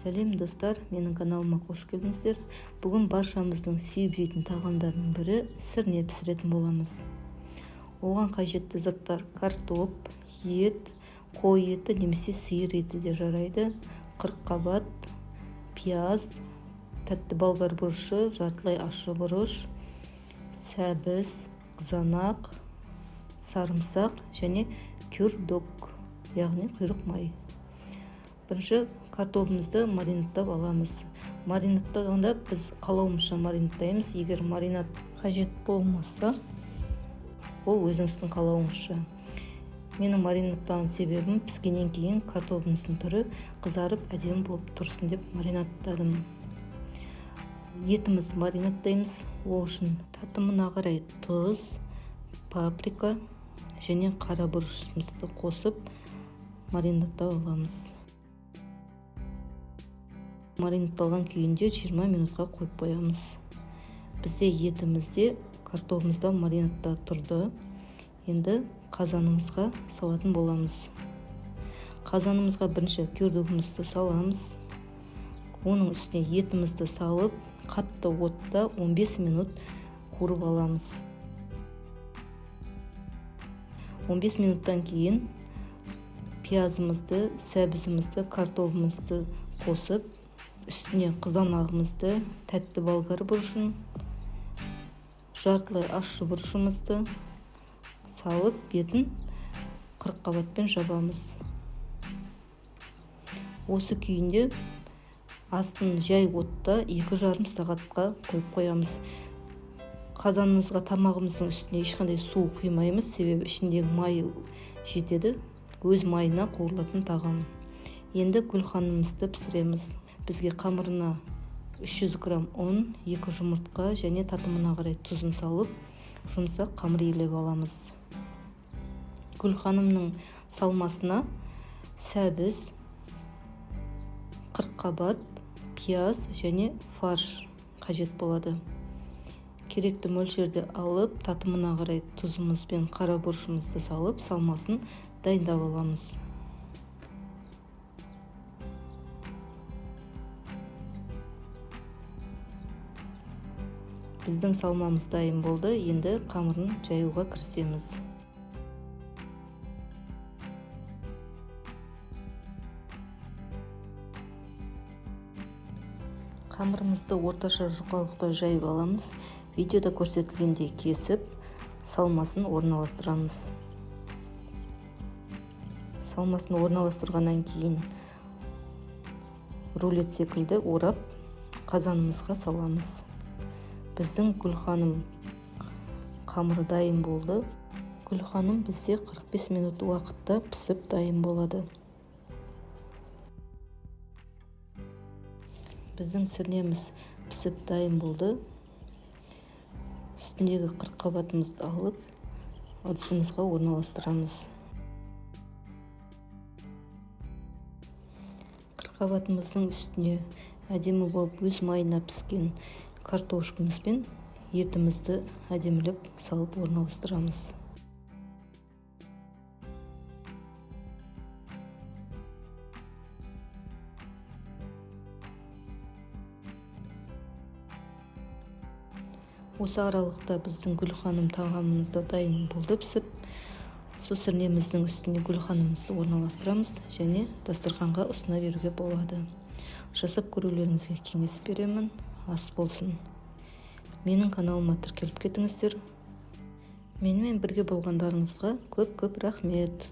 Сәлем достар, менің каналыма қош келдіңіздер. Бүгін баршамыздың сүйіп жейтін тағамдарының бірі сырне пісіретін боламыз. Оған қажетті заттар: картоп, ет, қой еті немесе сиыр еті де жарайды, қырыққабат, пияз, тәтті болгар бұрышы, жартылай ащы бұрыш, сәбіз, қызанақ, сарымсақ және күрдік, яғни құйрық май. Бірінші картопымызды маринадтап аламыз. Маринадтағанда біз қалауымызша маринадтаймыз. Егер маринад қажет болмаса, ол өзіңіздің қалауыңызша. Менің маринадтаған себебім, піскеннен кейін картопымыздың түрі қызарып әдемі болып тұрсын деп маринадтадым. Етіміз маринадтаймыз. Ол үшін татымына қарай тұз, паприка және қара бұрышымызды қосып маринадтап аламыз. Маринадталған күйінде 20 минутқа қойып қоямыз. Бізде етімізде, картопымызда маринадта тұрды. Енді қазанымызға салатын боламыз. Қазанымызға бірінші күрдігімізді саламыз. Оның үстіне етімізді салып, қатты отта 15 минут қуырып аламыз. 15 минуттан кейін пиязымызды, сәбізімізді, картопымызды қосып, үстіне қызанағымызды, тәтті болгар бұрышын, жартылай ащы бұрышымызды салып, бетін қырыққабатпен жабамыз. Осы күйінде астын жай отта 2,5 сағатқа қойып қоямыз. Қазанымызға тамағымыздың үстіне ешқандай су құймаймыз, себебі ішіндегі майы жетеді. Өз майына қуырылатын тағам. Енді гүлханымызды пісіреміз. Бізге қамырына 300 грамм ұн, 2 жұмыртқа және татымына қарай тұзын салып, жұмсақ қамыр елеп аламыз. Гүлханымның салмасына сәбіз, қырыққабат, пияз және фарш қажет болады. Керекті мөлшерде алып, татымына қарай тұзымыз бен қара бұрышымызды салып, салмасын дайындап аламыз. Біздің салмамыз дайын болды. Енді қамырын жаюға кірісеміз. Қамырымызды орташа жұқалықта жайып аламыз. Видеода көрсетілгендей кесіп, салмасын орналастырамыз. Салмасын орналастырғаннан кейін рулет секілді орап, қазанымызға саламыз. Біздің гүлханым қамыры дайын болды. Гүлханым бізде 45 минут уақытта пісіп дайын болады. Біздің сірнеміз пісіп дайын болды. Үстіндегі қырыққабатымызды алып, ыдысымызға орналастырамыз. Қырыққабатымыздың үстіне әдемі болып өз майына піскен картошкамыз бен етімізді әдемілеп салып орналастырамыз. Осы аралықта біздің гүлханым тағамымызда дайын болды пісіп. Сол сірнеміздің үстіне гүлханымызды орналастырамыз және дастарханға ұсына беруге болады. Жасап көрулеріңізге кеңес беремін. Ас болсын. Менің каналыма тіркеліп кетіңіздер. Менімен бірге болғандарыңызға көп рахмет.